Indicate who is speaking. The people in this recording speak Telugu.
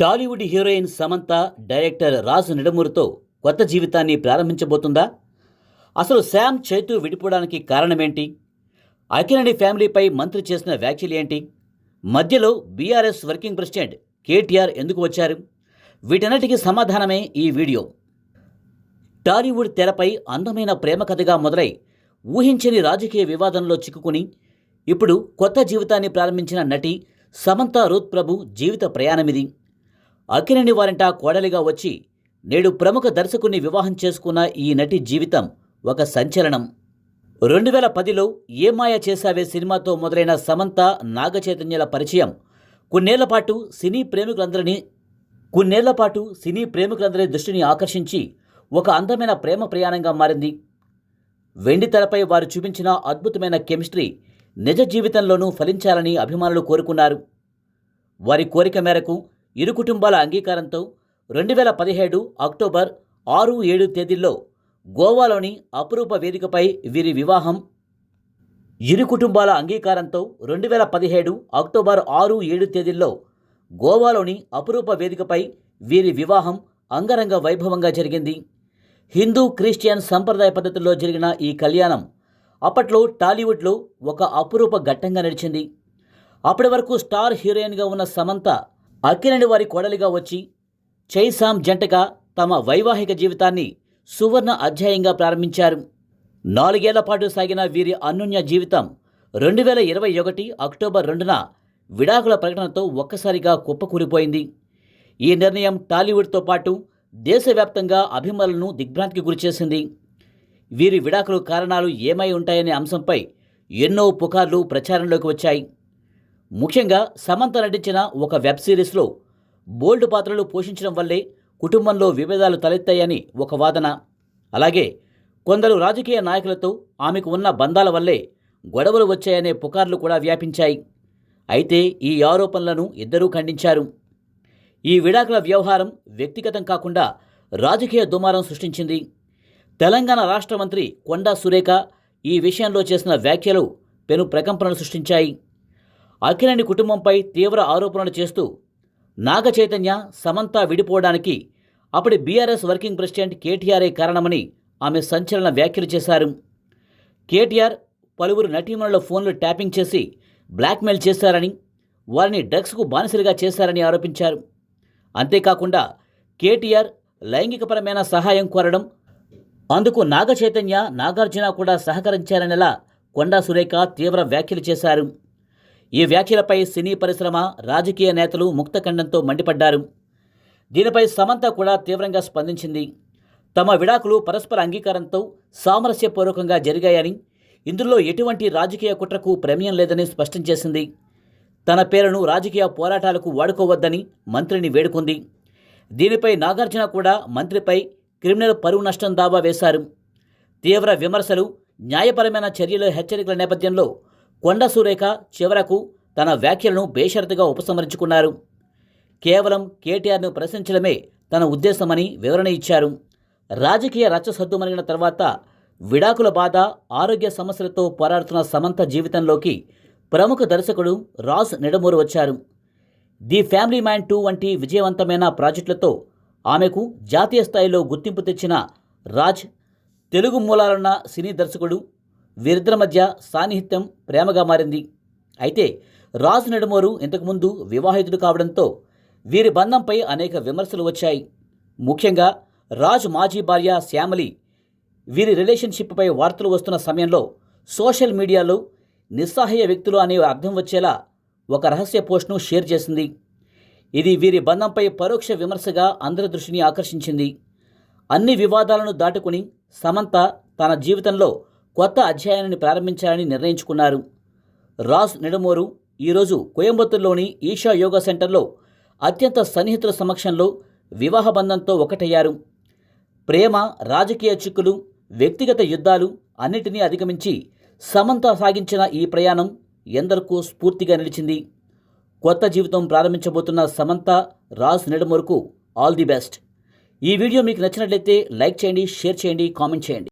Speaker 1: టాలీవుడ్ హీరోయిన్ సమంత డైరెక్టర్ రాజ్ నిడమూరుతో కొత్త జీవితాన్ని ప్రారంభించబోతుందా? అసలు శామ్ చైతు విడిపోవడానికి కారణమేంటి? అఖిలనేని ఫ్యామిలీపై మంత్రి చేసిన వ్యాఖ్యలేంటి? మధ్యలో బీఆర్ఎస్ వర్కింగ్ ప్రెసిడెంట్ కేటీఆర్ ఎందుకు వచ్చారు? వీటన్నిటికీ సమాధానమే ఈ వీడియో. టాలీవుడ్ తెరపై అందమైన ప్రేమ కథగా మొదలై ఊహించని రాజకీయ వివాదంలో చిక్కుకుని ఇప్పుడు కొత్త జీవితాన్ని ప్రారంభించిన నటి సమంత రూత్ ప్రభు జీవిత ప్రయాణమిది. అక్కినేని వారింట కోడలిగా వచ్చి నేడు ప్రముఖ దర్శకుని వివాహం చేసుకున్న ఈ నటి జీవితం ఒక సంచలనం. 2010లో ఏ మాయ చేసావే సినిమాతో మొదలైన సమంత నాగచైతన్యల పరిచయం కొన్నేళ్ల పాటు సినీ ప్రేమికులందరి దృష్టిని ఆకర్షించి ఒక అందమైన ప్రేమ ప్రయాణంగా మారింది. వెండి తెరపై వారు చూపించిన అద్భుతమైన కెమిస్ట్రీ నిజ జీవితంలోనూ ఫలించాలని అభిమానులు కోరుకున్నారు. వారి కోరిక మేరకు ఇరు కుటుంబాల అంగీకారంతో 2017 అక్టోబర్ 6-7 తేదీల్లో గోవాలోని అపురూప వేదికపై వీరి వివాహం 2017 అక్టోబర్ 6-7 తేదీల్లో గోవాలోని అపురూప వేదికపై వీరి వివాహం అంగరంగ వైభవంగా జరిగింది. హిందూ క్రిస్టియన్ సంప్రదాయ పద్ధతుల్లో జరిగిన ఈ కళ్యాణం అప్పట్లో టాలీవుడ్లో ఒక అపురూప ఘట్టంగా నడిచింది. అప్పటి వరకు స్టార్ హీరోయిన్గా ఉన్న సమంత అక్కినేని వారి కోడలిగా వచ్చి చై సామ్ జంటగా తమ వైవాహిక జీవితాన్ని సువర్ణ అధ్యాయంగా ప్రారంభించారు. 4 ఏళ్ల పాటు సాగిన వీరి అన్యోన్య జీవితం 2021 అక్టోబర్ 2న విడాకుల ప్రకటనతో ఒక్కసారిగా కుప్పకూలిపోయింది. ఈ నిర్ణయం టాలీవుడ్తో పాటు దేశవ్యాప్తంగా అభిమానులను దిగ్భ్రాంతికి గురిచేసింది. వీరి విడాకుల కారణాలు ఏమై ఉంటాయనే అంశంపై ఎన్నో పుకార్లు ప్రచారంలోకి వచ్చాయి. ముఖ్యంగా సమంత నటించిన ఒక వెబ్ సిరీస్లో బోల్డ్ పాత్రలు పోషించడం వల్లే కుటుంబంలో విభేదాలు తలెత్తాయని ఒక వాదన. అలాగే కొందరు రాజకీయ నాయకులతో ఆమెకు ఉన్న బంధాల వల్లే గొడవలు వచ్చాయనే పుకార్లు కూడా వ్యాపించాయి. అయితే ఈ ఆరోపణలను ఇద్దరూ ఖండించారు. ఈ విడాకుల వ్యవహారం వ్యక్తిగతం కాకుండా రాజకీయ దుమారం సృష్టించింది. తెలంగాణ రాష్ట్ర మంత్రి కొండా సురేఖ ఈ విషయంలో చేసిన వ్యాఖ్యలు పెను ప్రకంపనలు సృష్టించాయి. అక్కినేని కుటుంబంపై తీవ్ర ఆరోపణలు చేస్తూ నాగ చైతన్య సమంత విడిపోవడానికి అప్పటి బీఆర్ఎస్ వర్కింగ్ ప్రెసిడెంట్ కేటీఆర్ఏ కారణమని ఆమె సంచలన వ్యాఖ్యలు చేశారు. కేటీఆర్ పలువురు నటీమణుల ఫోన్లు ట్యాపింగ్ చేసి బ్లాక్మెయిల్ చేశారని, వారిని డ్రగ్స్కు బానిసలుగా చేశారని ఆరోపించారు. అంతేకాకుండా కేటీఆర్ లైంగికపరమైన సహాయం కోరడం, అందుకు నాగ చైతన్య నాగార్జున కూడా సహకరించారనేలా కొండా సురేఖ తీవ్ర వ్యాఖ్యలు చేశారు. ఈ వ్యాఖ్యలపై సినీ పరిశ్రమ, రాజకీయ నేతలు ముక్తఖండంతో మండిపడ్డారు. దీనిపై సమంత కూడా తీవ్రంగా స్పందించింది. తమ విడాకులు పరస్పర అంగీకారంతో సామరస్యపూర్వకంగా జరిగాయని, ఇందులో ఎటువంటి రాజకీయ కుట్రకు ప్రమేయం లేదని స్పష్టం చేసింది. తన పేరును రాజకీయ పోరాటాలకు వాడుకోవద్దని మంత్రిని వేడుకుంది. దీనిపై నాగార్జున కూడా మంత్రిపై క్రిమినల్ పరువు నష్టం దావా వేశారు. తీవ్ర విమర్శలు, న్యాయపరమైన చర్యల హెచ్చరికల నేపథ్యంలో కొండా సురేఖ చివరకు తన వ్యాఖ్యలను బేషరతుగా ఉపసంహరించుకున్నారు. కేవలం కేటీఆర్ను ప్రశ్నించడమే తన ఉద్దేశమని వివరణ ఇచ్చారు. రాజకీయ రచ్చ సద్దుమణిగిన తర్వాత విడాకుల బాధ, ఆరోగ్య సమస్యలతో పోరాడుతున్న సమంత జీవితంలోకి ప్రముఖ దర్శకుడు రాజ్ నిడమూరు వచ్చారు. ది ఫ్యామిలీ మ్యాన్ 2 వంటి విజయవంతమైన ప్రాజెక్టులతో ఆమెకు జాతీయ స్థాయిలో గుర్తింపు తెచ్చిన రాజ్ తెలుగు మూలాలున్న సినీ దర్శకుడు. వీరిద్దరి మధ్య సాన్నిహిత్యం ప్రేమగా మారింది. అయితే రాజ్ నిడమూరు ఇంతకుముందు వివాహితుడు కావడంతో వీరి బంధంపై అనేక విమర్శలు వచ్చాయి. ముఖ్యంగా రాజ్ మాజీ భార్య శ్యామలి వీరి రిలేషన్షిప్పై వార్తలు వస్తున్న సమయంలో సోషల్ మీడియాలో నిస్సహాయ వ్యక్తులు అనే అర్థం వచ్చేలా ఒక రహస్య పోస్ట్ను షేర్ చేసింది. ఇది వీరి బంధంపై పరోక్ష విమర్శగా అందరి దృష్టిని ఆకర్షించింది. అన్ని వివాదాలను దాటుకుని సమంత తన జీవితంలో కొత్త అధ్యాయాన్ని ప్రారంభించాలని నిర్ణయించుకున్నారు. రాజ్ నిడమూరు ఈరోజు కోయంబత్తూరులోని ఈషా యోగా సెంటర్లో అత్యంత సన్నిహితుల సమక్షంలో వివాహ బంధంతో ఒకటయ్యారు. ప్రేమ, రాజకీయ చిక్కులు, వ్యక్తిగత యుద్ధాలు అన్నిటినీ అధిగమించి సమంత సాగించిన ఈ ప్రయాణం ఎందరికో స్ఫూర్తిగా నిలిచింది. కొత్త జీవితం ప్రారంభించబోతున్న సమంత, రాజ్ నిడమూరుకు ఆల్ ది బెస్ట్. ఈ వీడియో మీకు నచ్చినట్లయితే లైక్ చేయండి, షేర్ చేయండి, కామెంట్ చేయండి.